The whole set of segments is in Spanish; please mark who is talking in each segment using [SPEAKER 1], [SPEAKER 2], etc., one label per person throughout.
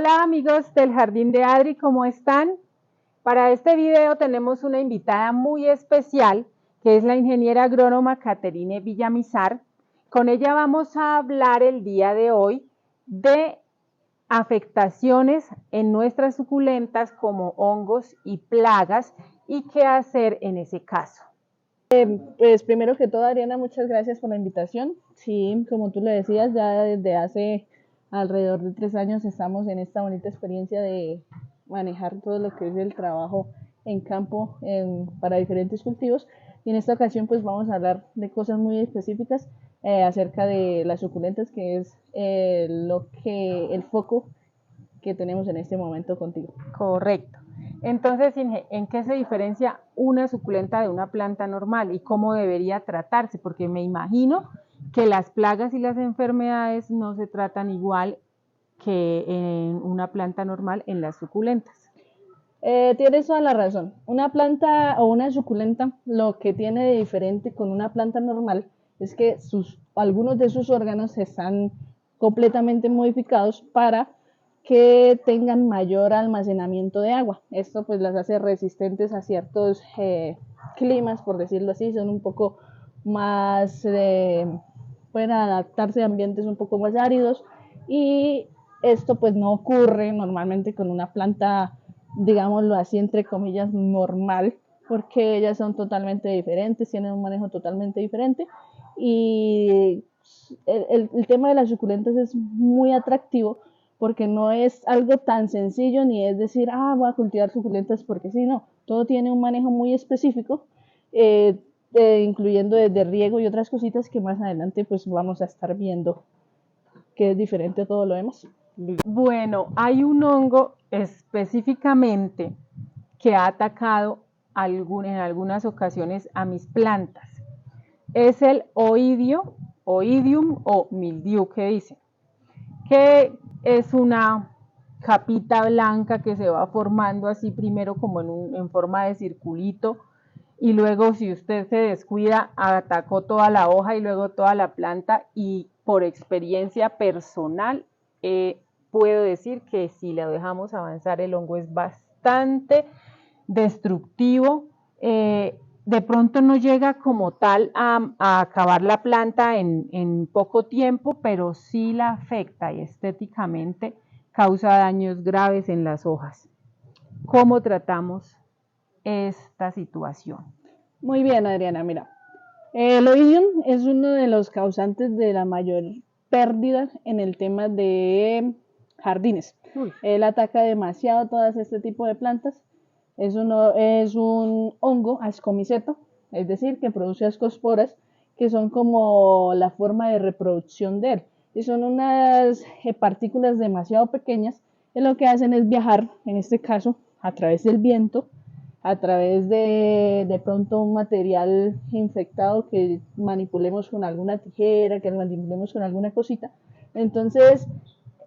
[SPEAKER 1] Hola amigos del Jardín de Adri, ¿cómo están? Para este video tenemos una invitada muy especial, que es la ingeniera agrónoma Caterine Villamizar. Con ella vamos a hablar el día de hoy de afectaciones en nuestras suculentas como hongos y plagas y qué hacer en ese caso.
[SPEAKER 2] Pues primero que todo, Adriana, muchas gracias por la invitación. Sí, como tú le decías, ya desde hace alrededor de 3 años estamos en esta bonita experiencia de manejar todo lo que es el trabajo en campo para diferentes cultivos. Y en esta ocasión pues vamos a hablar de cosas muy específicas acerca de las suculentas, que es el foco que tenemos en este momento contigo.
[SPEAKER 1] Correcto. Entonces, Inge, ¿en qué se diferencia una suculenta de una planta normal y cómo debería tratarse? Porque me imagino que las plagas y las enfermedades no se tratan igual que en una planta normal en las suculentas.
[SPEAKER 2] Tienes toda la razón. Una planta o una suculenta, lo que tiene de diferente con una planta normal es que algunos de sus órganos están completamente modificados para que tengan mayor almacenamiento de agua. Esto pues las hace resistentes a ciertos climas, por decirlo así, son un poco más, pueden adaptarse a ambientes un poco más áridos, y esto pues no ocurre normalmente con una planta, digámoslo así, entre comillas, normal, porque ellas son totalmente diferentes, tienen un manejo totalmente diferente, y el tema de las suculentas es muy atractivo porque no es algo tan sencillo, ni es decir, voy a cultivar suculentas porque sí, no, todo tiene un manejo muy específico, incluyendo desde riego y otras cositas que más adelante pues vamos a estar viendo que es diferente a todo lo demás.
[SPEAKER 1] Bueno, hay un hongo específicamente que ha atacado en algunas ocasiones a mis plantas. Es el oidium o mildiu que dice, que es una capita blanca que se va formando así primero como en forma de circulito, y luego si usted se descuida atacó toda la hoja y luego toda la planta, y por experiencia personal puedo decir que si lo dejamos avanzar el hongo es bastante destructivo. De pronto no llega como tal a acabar la planta en poco tiempo, pero sí la afecta y estéticamente causa daños graves en las hojas. ¿Cómo tratamos esta situación?
[SPEAKER 2] Muy bien, Adriana, mira. El oidium es uno de los causantes de la mayor pérdida en el tema de jardines. Él ataca demasiado todas este tipo de plantas. Es un hongo ascomiceto, es decir, que produce ascosporas, que son como la forma de reproducción de él. Y son unas partículas demasiado pequeñas, que lo que hacen es viajar, en este caso, a través del viento, a través de pronto un material infectado que manipulemos con alguna tijera, que manipulemos con alguna cosita. Entonces,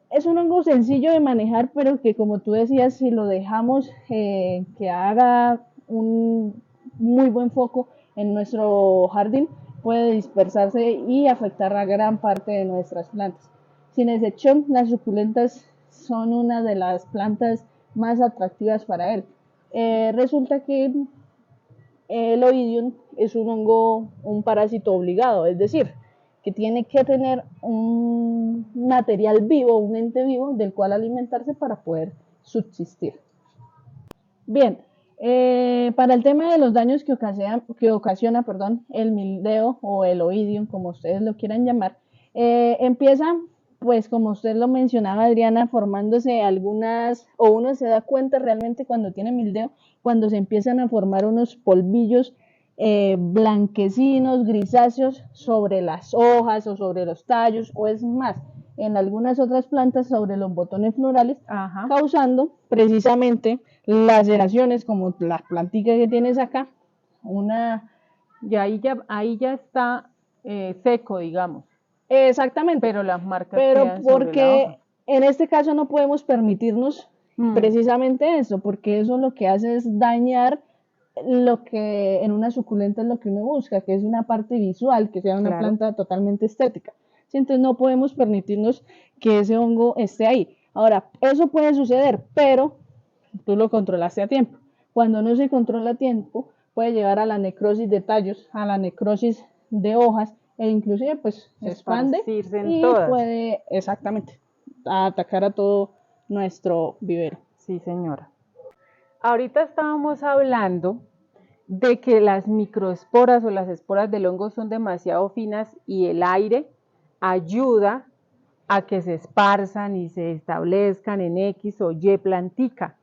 [SPEAKER 2] es un hongo sencillo de manejar, pero que, como tú decías, si lo dejamos que haga un muy buen foco en nuestro jardín, puede dispersarse y afectar a gran parte de nuestras plantas. Sin excepción, las suculentas son una de las plantas más atractivas para él. Resulta que el oidium es un hongo, un parásito obligado, es decir, que tiene que tener un material vivo, un ente vivo del cual alimentarse para poder subsistir. Bien, para el tema de los daños que ocasiona el mildeo o el oidium, como ustedes lo quieran llamar, empieza, pues como usted lo mencionaba, Adriana, formándose algunas, o uno se da cuenta realmente cuando tiene mildeo, cuando se empiezan a formar unos polvillos blanquecinos, grisáceos sobre las hojas o sobre los tallos, o es más, en algunas otras plantas sobre los botones florales, causando precisamente laceraciones como las plantitas que tienes acá,
[SPEAKER 1] y ahí ya está seco, digamos.
[SPEAKER 2] Exactamente.
[SPEAKER 1] Pero las marcas
[SPEAKER 2] quedan porque sobre la hoja. En este caso no podemos permitirnos precisamente eso, porque eso lo que hace es dañar lo que en una suculenta es lo que uno busca, que es una parte visual, que sea una planta totalmente estética. ¿Sí? Entonces no podemos permitirnos que ese hongo esté ahí. Ahora, eso puede suceder, pero tú lo controlaste a tiempo. Cuando no se controla a tiempo, puede llevar a la necrosis de tallos, a la necrosis de hojas, e inclusive pues se expande y
[SPEAKER 1] todas.
[SPEAKER 2] puede exactamente atacar a todo nuestro vivero.
[SPEAKER 1] Sí, señora. Ahorita estábamos hablando de que las microesporas o las esporas del hongo son demasiado finas y el aire ayuda a que se esparzan y se establezcan en X o Y plantica.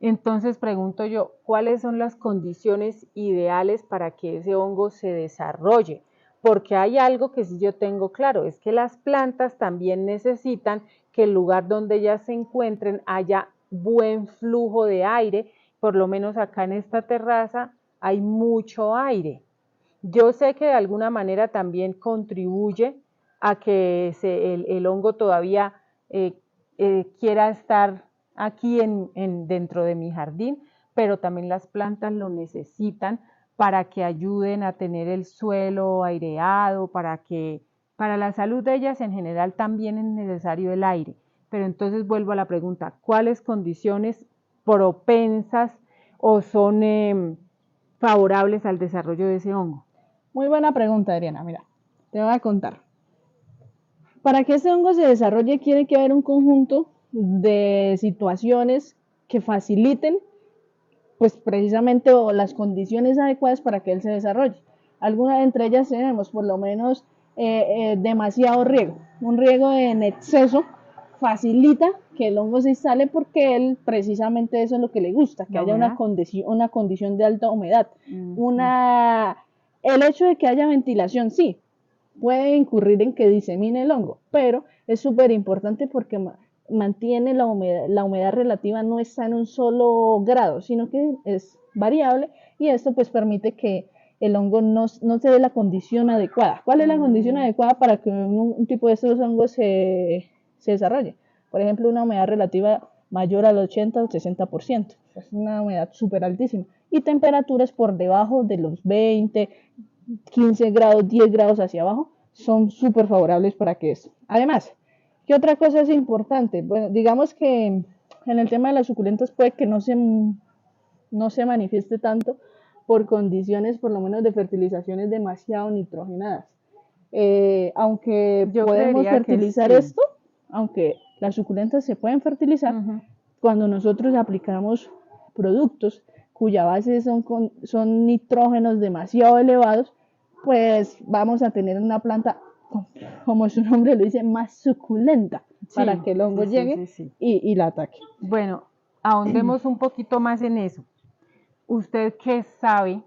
[SPEAKER 1] Entonces pregunto yo, ¿cuáles son las condiciones ideales para que ese hongo se desarrolle? Porque hay algo que sí yo tengo claro, es que las plantas también necesitan que el lugar donde ellas se encuentren haya buen flujo de aire, por lo menos acá en esta terraza hay mucho aire. Yo sé que de alguna manera también contribuye a que el hongo todavía quiera estar aquí dentro de mi jardín, pero también las plantas lo necesitan para que ayuden a tener el suelo aireado, para la salud de ellas en general también es necesario el aire. Pero entonces vuelvo a la pregunta, ¿cuáles condiciones propensas o son favorables al desarrollo de ese hongo?
[SPEAKER 2] Muy buena pregunta, Adriana. Mira, te voy a contar. Para que este hongo se desarrolle, tiene que haber un conjunto de situaciones que faciliten, pues precisamente, o las condiciones adecuadas para que él se desarrolle. Algunas entre ellas tenemos, por lo menos, demasiado riego. Un riego en exceso facilita que el hongo se instale porque él precisamente eso es lo que le gusta, que haya una condición de alta humedad. El hecho de que haya ventilación, sí, puede incurrir en que disemine el hongo, pero es súper importante porque mantiene la humedad relativa, no está en un solo grado, sino que es variable, y esto pues permite que el hongo no se dé la condición adecuada. ¿Cuál es la condición adecuada para que un tipo de estos hongos se desarrolle? Por ejemplo, una humedad relativa mayor al 80 o 60%. Es una humedad súper altísima. Y temperaturas por debajo de los 20, 15 grados, 10 grados hacia abajo, son súper favorables para que esto. Además, ¿qué otra cosa es importante? Bueno, digamos que en el tema de las suculentas puede que no se manifieste tanto por condiciones, por lo menos de fertilizaciones demasiado nitrogenadas. Aunque podemos fertilizar esto, aunque las suculentas se pueden fertilizar, cuando nosotros aplicamos productos cuya base son nitrógenos demasiado elevados, pues vamos a tener una planta, como su nombre lo dice, más suculenta, para que el hongo llegue y la ataque.
[SPEAKER 1] Bueno, ahondemos un poquito más en eso. ¿Usted qué sabe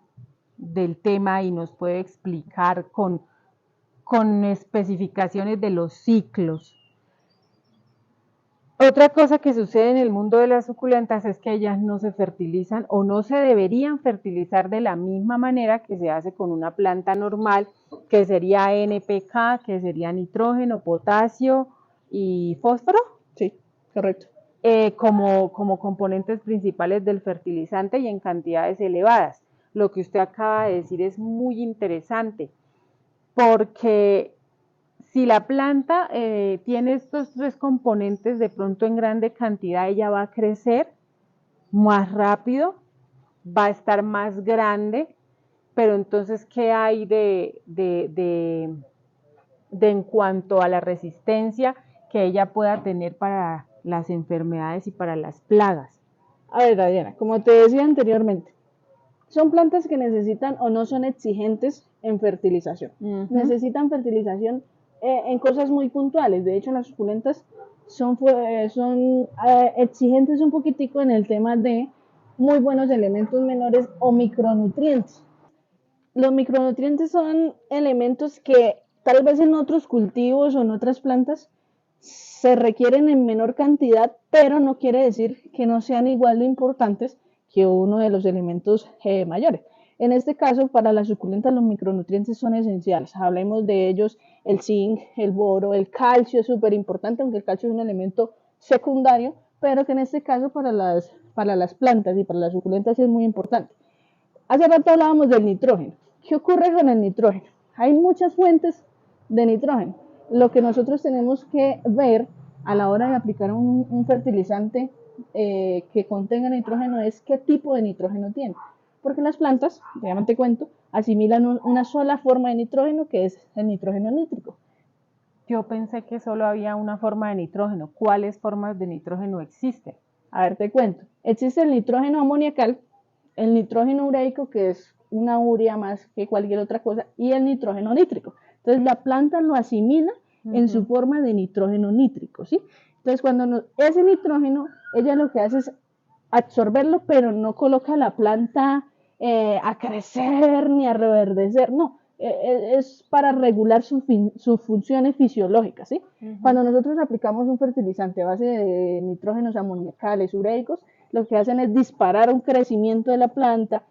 [SPEAKER 1] del tema y nos puede explicar con especificaciones de los ciclos? Otra cosa que sucede en el mundo de las suculentas es que ellas no se fertilizan o no se deberían fertilizar de la misma manera que se hace con una planta normal, que sería NPK, que sería nitrógeno, potasio y fósforo.
[SPEAKER 2] Sí, correcto.
[SPEAKER 1] Como componentes principales del fertilizante y en cantidades elevadas. Lo que usted acaba de decir es muy interesante, porque si la planta tiene estos tres componentes de pronto en grande cantidad, ella va a crecer más rápido, va a estar más grande, pero entonces, ¿qué hay de en cuanto a la resistencia que ella pueda tener para las enfermedades y para las plagas?
[SPEAKER 2] A ver, Adriana, como te decía anteriormente, son plantas que necesitan o no son exigentes en fertilización. Necesitan fertilización en cosas muy puntuales. De hecho, las suculentas son exigentes un poquitico en el tema de muy buenos elementos menores o micronutrientes. Los micronutrientes son elementos que tal vez en otros cultivos o en otras plantas se requieren en menor cantidad, pero no quiere decir que no sean igual de importantes que uno de los elementos mayores. En este caso, para las suculentas los micronutrientes son esenciales. Hablemos de ellos, el zinc, el boro, el calcio es súper importante, aunque el calcio es un elemento secundario, pero que en este caso para las plantas y para las suculentas es muy importante. Hace rato hablábamos del nitrógeno. ¿Qué ocurre con el nitrógeno? Hay muchas fuentes de nitrógeno. Lo que nosotros tenemos que ver a la hora de aplicar un fertilizante que contenga nitrógeno es qué tipo de nitrógeno tiene. Porque las plantas, ya te cuento, asimilan una sola forma de nitrógeno, que es el nitrógeno nítrico.
[SPEAKER 1] Yo pensé que solo había una forma de nitrógeno. ¿Cuáles formas de nitrógeno existen?
[SPEAKER 2] A ver, te cuento. Existe el nitrógeno amoniacal, el nitrógeno ureico, que es una urea más que cualquier otra cosa, y el nitrógeno nítrico. Entonces la planta lo asimila en su forma de nitrógeno nítrico, ¿sí? Entonces cuando ese nitrógeno, ella lo que hace es absorberlo, pero no coloca la planta a crecer ni a reverdecer, no. Es para regular sus funciones fisiológicas, ¿sí? Cuando nosotros aplicamos un fertilizante a base de nitrógenos amoniacales, ureicos, lo que hacen es disparar un crecimiento de la planta,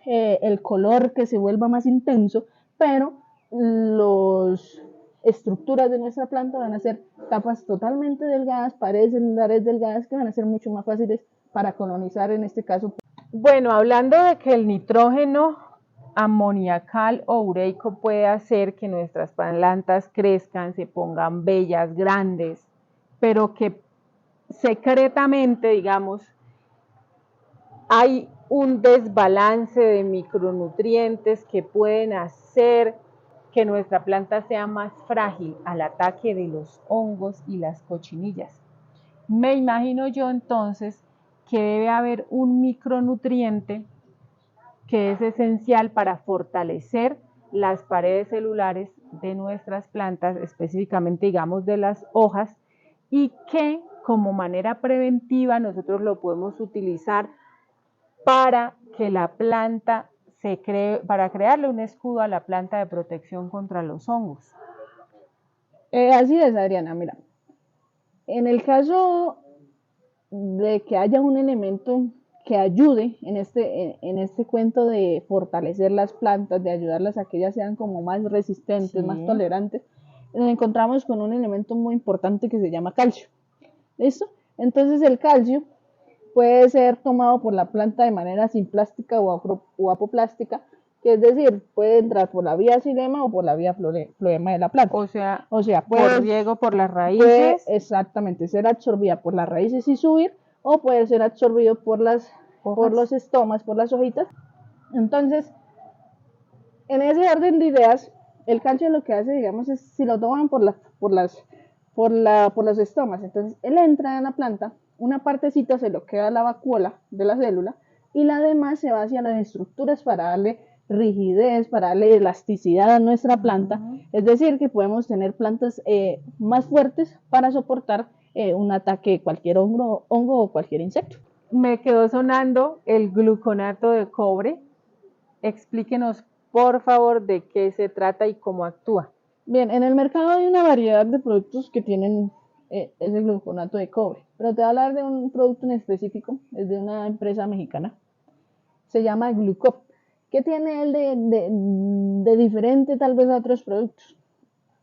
[SPEAKER 2] el color que se vuelva más intenso, pero las estructuras de nuestra planta van a ser capas totalmente delgadas, paredes celulares delgadas que van a ser mucho más fáciles para colonizar en este caso.
[SPEAKER 1] Bueno, hablando de que el nitrógeno amoniacal o ureico puede hacer que nuestras plantas crezcan, se pongan bellas, grandes, pero que secretamente, digamos, hay un desbalance de micronutrientes que pueden hacer que nuestra planta sea más frágil al ataque de los hongos y las cochinillas. Me imagino yo entonces que debe haber un micronutriente que es esencial para fortalecer las paredes celulares de nuestras plantas, específicamente digamos de las hojas, y que como manera preventiva nosotros lo podemos utilizar para que la planta para crearle un escudo a la planta de protección contra los hongos.
[SPEAKER 2] Así es, Adriana, mira, en el caso de que haya un elemento que ayude en este cuento de fortalecer las plantas, de ayudarlas a que ellas sean como más resistentes, sí, más tolerantes, nos encontramos con un elemento muy importante que se llama calcio. ¿Listo? Entonces el calcio puede ser tomado por la planta de manera simplástica o apoplástica, que es decir, puede entrar por la vía xilema o por la vía floema de la planta.
[SPEAKER 1] O sea por riego por las raíces.
[SPEAKER 2] Puede exactamente ser absorbida por las raíces y subir, o puede ser absorbido por los estomas, por las hojitas. Entonces, en ese orden de ideas, el calcio lo que hace, digamos, es si lo toman por los estomas, entonces él entra en la planta, una partecita se lo queda a la vacuola de la célula y la demás se va hacia las estructuras para darle rigidez, para darle elasticidad a nuestra planta. Es decir, que podemos tener plantas más fuertes para soportar un ataque de cualquier hongo o cualquier insecto.
[SPEAKER 1] Me quedó sonando el gluconato de cobre. Explíquenos, por favor, de qué se trata y cómo actúa.
[SPEAKER 2] Bien, en el mercado hay una variedad de productos que tienen ese gluconato de cobre, pero te voy a hablar de un producto en específico, es de una empresa mexicana, se llama Glucop. ¿Qué tiene él de diferente tal vez a otros productos?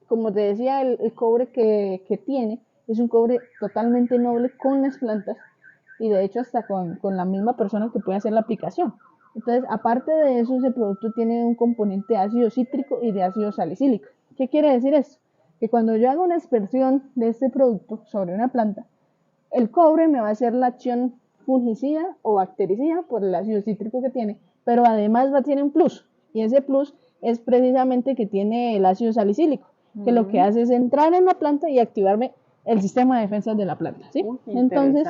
[SPEAKER 2] Como te decía, el cobre que tiene es un cobre totalmente noble con las plantas y de hecho hasta con la misma persona que puede hacer la aplicación. Entonces, aparte de eso, ese producto tiene un componente de ácido cítrico y de ácido salicílico. ¿Qué quiere decir esto? Que cuando yo hago una aspersión de este producto sobre una planta, el cobre me va a hacer la acción fungicida o bactericida por el ácido cítrico que tiene, pero además tiene un plus, y ese plus es precisamente que tiene el ácido salicílico, que lo que hace es entrar en la planta y activarme el sistema de defensa de la planta, ¿sí? Entonces,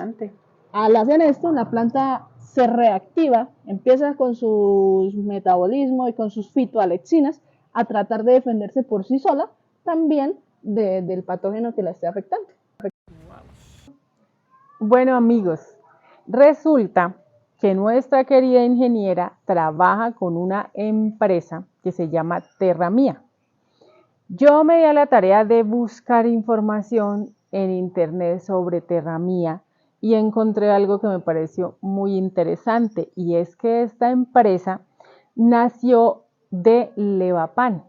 [SPEAKER 2] al hacer esto, la planta se reactiva, empieza con su metabolismo y con sus fitoalexinas a tratar de defenderse por sí sola, también del patógeno que la esté afectando.
[SPEAKER 1] Bueno, amigos, resulta que nuestra querida ingeniera trabaja con una empresa que se llama Terramía. Yo me di a la tarea de buscar información en internet sobre Terramía y encontré algo que me pareció muy interesante, y es que esta empresa nació de Levapan,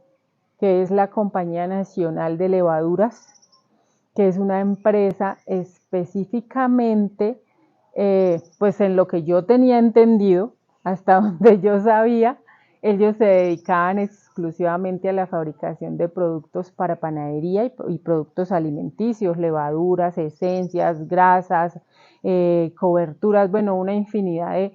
[SPEAKER 1] que es la Compañía Nacional de Levaduras, que es una empresa específicamente, pues en lo que yo tenía entendido, hasta donde yo sabía, Ellos se dedicaban exclusivamente a la fabricación de productos para panadería y productos alimenticios, levaduras, esencias, grasas, coberturas, bueno, una infinidad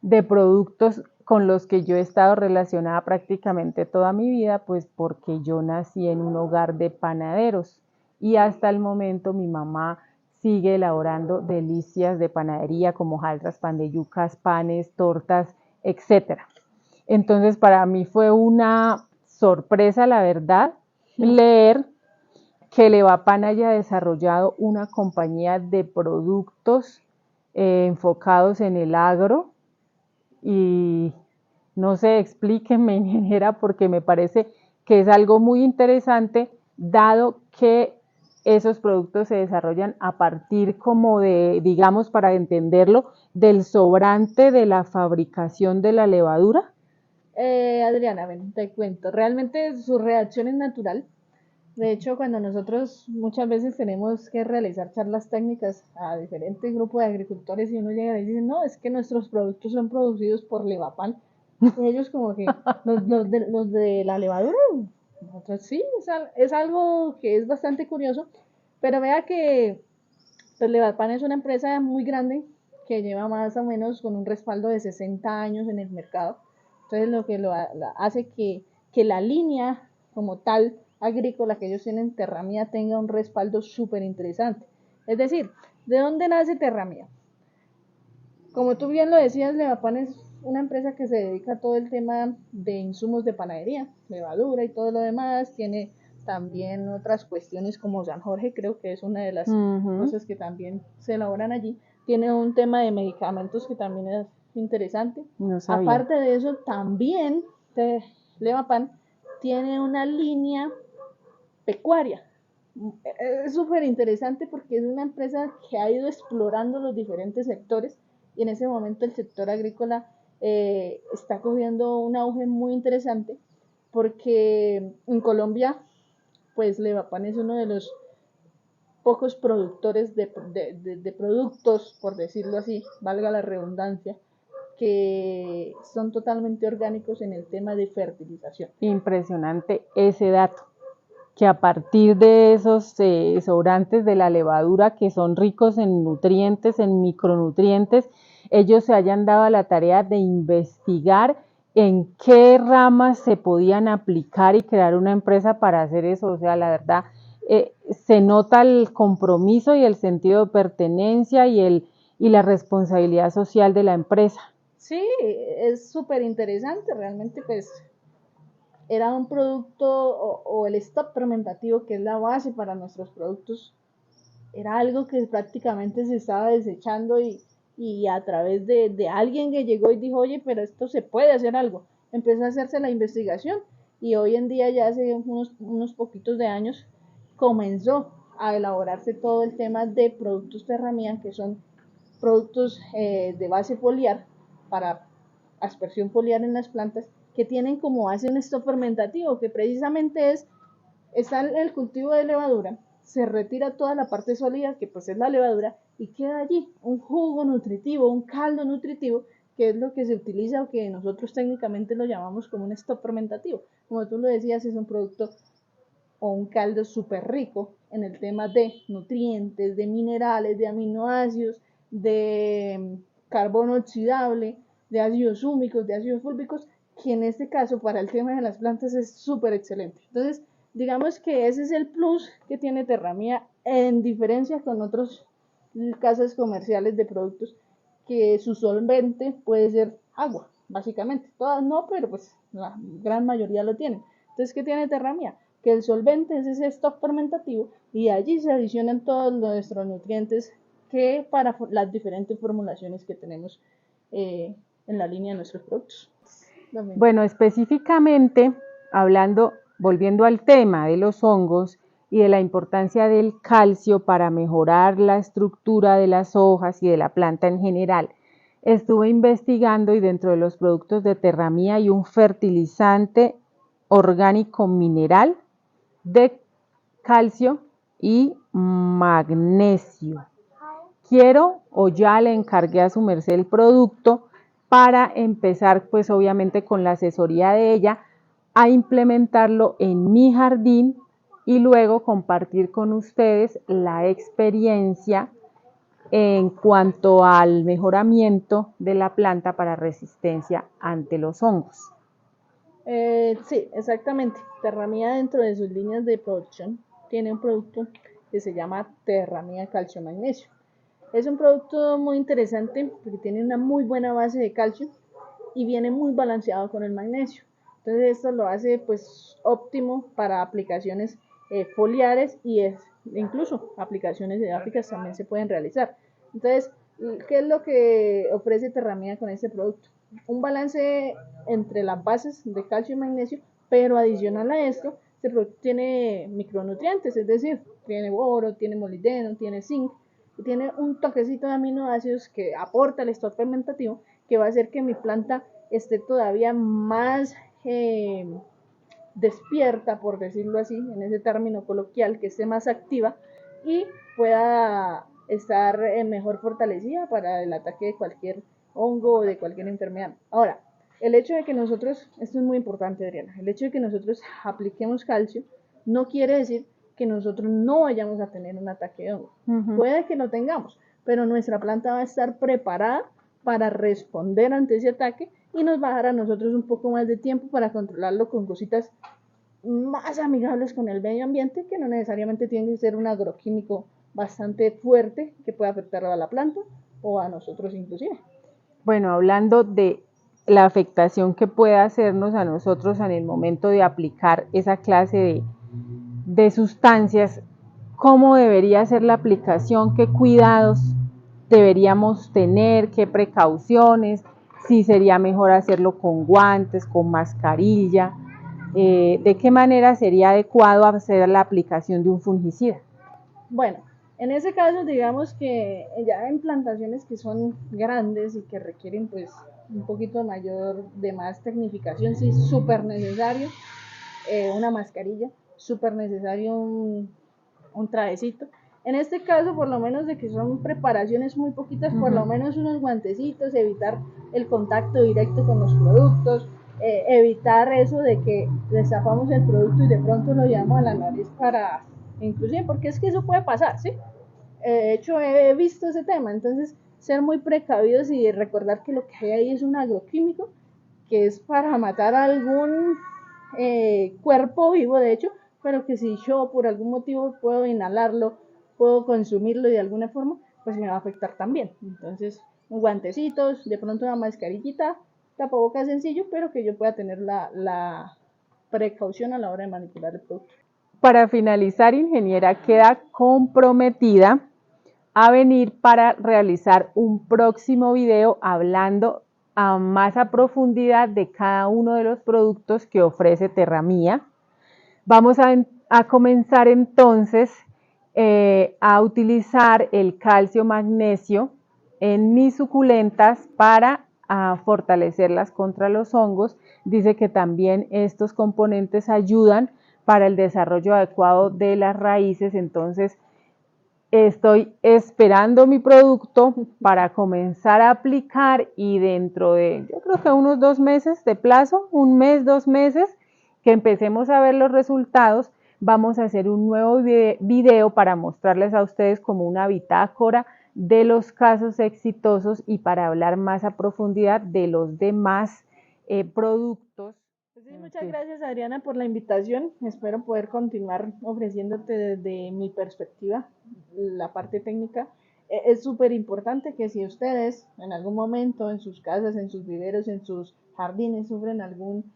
[SPEAKER 1] de productos con los que yo he estado relacionada prácticamente toda mi vida, pues porque yo nací en un hogar de panaderos y hasta el momento mi mamá sigue elaborando delicias de panadería como hojaldras, pan de yucas, panes, tortas, etcétera. Entonces para mí fue una sorpresa, la verdad, leer que Levapan haya desarrollado una compañía de productos enfocados en el agro y no sé, explíquenme, ingeniera, porque me parece que es algo muy interesante, dado que esos productos se desarrollan a partir como de, digamos, para entenderlo, del sobrante de la fabricación de la levadura.
[SPEAKER 2] Adriana, ven, te cuento. Realmente su reacción es natural. De hecho, cuando nosotros muchas veces tenemos que realizar charlas técnicas a diferentes grupos de agricultores y uno llega y dice, no, es que nuestros productos son producidos por Levapan. Y ellos como que, los de la levadura, nosotros sí, es algo que es bastante curioso, pero vea que pues, Levapan es una empresa muy grande que lleva más o menos con un respaldo de 60 años en el mercado. Entonces lo que hace que la línea como tal agrícola que ellos tienen, Terramía, tenga un respaldo súper interesante. Es decir, ¿de dónde nace Terramía? Como tú bien lo decías, Levapan es una empresa que se dedica a todo el tema de insumos de panadería, levadura y todo lo demás. Tiene también otras cuestiones como San Jorge, creo que es una de las cosas que también se elaboran allí. Tiene un tema de medicamentos que también es interesante.
[SPEAKER 1] No sabía.
[SPEAKER 2] Aparte de eso, también Levapan tiene una línea pecuaria. Es súper interesante porque es una empresa que ha ido explorando los diferentes sectores y en ese momento el sector agrícola está cogiendo un auge muy interesante porque en Colombia pues Levapan es uno de los pocos productores de productos, por decirlo así, valga la redundancia, que son totalmente orgánicos en el tema de fertilización.
[SPEAKER 1] Impresionante ese dato, que a partir de esos sobrantes de la levadura que son ricos en nutrientes, en micronutrientes, ellos se hayan dado a la tarea de investigar en qué ramas se podían aplicar y crear una empresa para hacer eso. O sea, la verdad, se nota el compromiso y el sentido de pertenencia y la responsabilidad social de la empresa.
[SPEAKER 2] Sí, es súper interesante, realmente pues era un producto o el stock fermentativo que es la base para nuestros productos, era algo que prácticamente se estaba desechando y a través de alguien que llegó y dijo, oye, pero esto se puede hacer algo, empezó a hacerse la investigación y hoy en día ya hace unos poquitos de años comenzó a elaborarse todo el tema de productos Terramía, que son productos de base foliar para aspersión foliar en las plantas que tienen como base un stop fermentativo que precisamente está el cultivo de levadura, se retira toda la parte sólida que pues es la levadura y queda allí un jugo nutritivo, un caldo nutritivo que es lo que se utiliza o que nosotros técnicamente lo llamamos como un stop fermentativo. Como tú lo decías, es un producto o un caldo súper rico en el tema de nutrientes, de minerales, de aminoácidos, de carbono oxidable, de ácidos húmicos, de ácidos fúlbicos, que en este caso para el tema de las plantas es súper excelente. Entonces, digamos que ese es el plus que tiene Terramía en diferencia con otros casas comerciales de productos que su solvente puede ser agua, básicamente. Todas no, pero pues la gran mayoría lo tienen. Entonces, ¿qué tiene Terramía? Que el solvente es ese stock fermentativo y allí se adicionan todos nuestros nutrientes que para las diferentes formulaciones que tenemos en la línea de nuestros productos.
[SPEAKER 1] Bueno, específicamente hablando, volviendo al tema de los hongos y de la importancia del calcio para mejorar la estructura de las hojas y de la planta en general, estuve investigando y dentro de los productos de Terramía hay un fertilizante orgánico mineral de calcio y magnesio. Quiero o ya le encargué a su merced el producto para empezar pues obviamente con la asesoría de ella a implementarlo en mi jardín y luego compartir con ustedes la experiencia en cuanto al mejoramiento de la planta para resistencia ante los hongos.
[SPEAKER 2] Sí, exactamente. Terramía dentro de sus líneas de producción tiene un producto que se llama Terramía Calcio Magnesio. Es un producto muy interesante porque tiene una muy buena base de calcio y viene muy balanceado con el magnesio. Entonces esto lo hace pues óptimo para aplicaciones foliares y incluso aplicaciones edáficas también se pueden realizar. Entonces, ¿qué es lo que ofrece Terramía con este producto? Un balance entre las bases de calcio y magnesio, pero adicional a esto, este producto tiene micronutrientes, es decir, tiene boro, tiene molibdeno, tiene zinc, y tiene un toquecito de aminoácidos que aporta el stock fermentativo que va a hacer que mi planta esté todavía más despierta, por decirlo así, en ese término coloquial, que esté más activa y pueda estar mejor fortalecida para el ataque de cualquier hongo o de cualquier enfermedad. Ahora, el hecho de que nosotros, esto es muy importante, Adriana, el hecho de que nosotros apliquemos calcio no quiere decir que nosotros no vayamos a tener un ataque de hongo. Puede que lo tengamos, pero nuestra planta va a estar preparada para responder ante ese ataque y nos va a dar a nosotros un poco más de tiempo para controlarlo con cositas más amigables con el medio ambiente, que no necesariamente tiene que ser un agroquímico bastante fuerte que pueda afectar a la planta o a nosotros inclusive.
[SPEAKER 1] Bueno, hablando de la afectación que puede hacernos a nosotros en el momento de aplicar esa clase de sustancias, ¿cómo debería ser la aplicación? ¿Qué cuidados deberíamos tener? ¿Qué precauciones? Si sería mejor hacerlo con guantes, con mascarilla. ¿De qué manera sería adecuado hacer la aplicación de un fungicida?
[SPEAKER 2] Bueno, en ese caso, digamos que ya en plantaciones que son grandes y que requieren pues un poquito mayor de más tecnificación, sí, súper necesario una mascarilla, súper necesario un trajecito. En este caso, por lo menos de que son preparaciones muy poquitas, por lo menos unos guantecitos, evitar el contacto directo con los productos, evitar eso de que destapamos el producto y de pronto lo llevamos a la nariz para, inclusive, porque es que eso puede pasar, ¿sí? De hecho, he visto ese tema, entonces ser muy precavidos y recordar que lo que hay ahí es un agroquímico que es para matar a algún cuerpo vivo, de hecho, pero que si yo por algún motivo puedo inhalarlo, puedo consumirlo de alguna forma, pues me va a afectar también. Entonces, guantecitos, de pronto una mascarillita, tapabocas sencillo, pero que yo pueda tener la precaución a la hora de manipular el producto.
[SPEAKER 1] Para finalizar, ingeniera, queda comprometida a venir para realizar un próximo video hablando más a profundidad de cada uno de los productos que ofrece Terramía. Vamos a comenzar entonces a utilizar el calcio magnesio en mis suculentas para fortalecerlas contra los hongos. Dice que también estos componentes ayudan para el desarrollo adecuado de las raíces, entonces estoy esperando mi producto para comenzar a aplicar y dentro de, yo creo que unos 2 meses de plazo, 1 mes, 2 meses, que empecemos a ver los resultados, vamos a hacer un nuevo video para mostrarles a ustedes como una bitácora de los casos exitosos y para hablar más a profundidad de los demás productos.
[SPEAKER 2] Sí, muchas gracias Adriana por la invitación. Espero poder continuar ofreciéndote desde mi perspectiva la parte técnica. Es súper importante que si ustedes en algún momento en sus casas, en sus viveros, en sus jardines sufren algún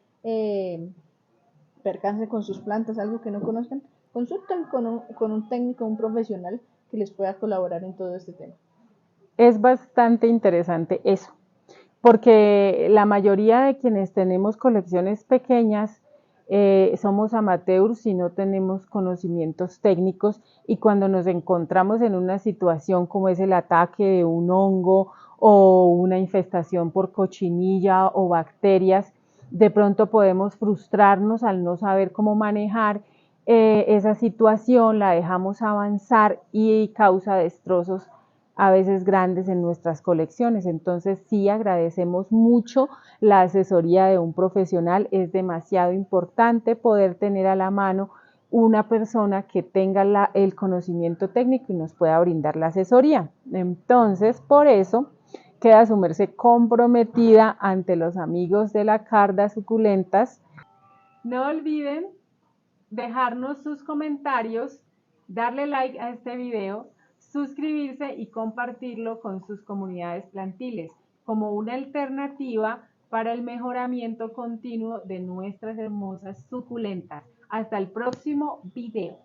[SPEAKER 2] percance con sus plantas, algo que no conozcan, consulten con un técnico, un profesional que les pueda colaborar en todo este tema.
[SPEAKER 1] Es bastante interesante eso, porque la mayoría de quienes tenemos colecciones pequeñas somos amateurs y no tenemos conocimientos técnicos y cuando nos encontramos en una situación como es el ataque de un hongo o una infestación por cochinilla o bacterias, de pronto podemos frustrarnos al no saber cómo manejar esa situación, la dejamos avanzar y causa destrozos a veces grandes en nuestras colecciones. Entonces sí agradecemos mucho la asesoría de un profesional. Es demasiado importante poder tener a la mano una persona que tenga el conocimiento técnico y nos pueda brindar la asesoría. Entonces, por eso queda su merced comprometida ante los amigos de la Carda Suculentas. No olviden dejarnos sus comentarios, darle like a este video, suscribirse y compartirlo con sus comunidades plantiles como una alternativa para el mejoramiento continuo de nuestras hermosas suculentas. Hasta el próximo video.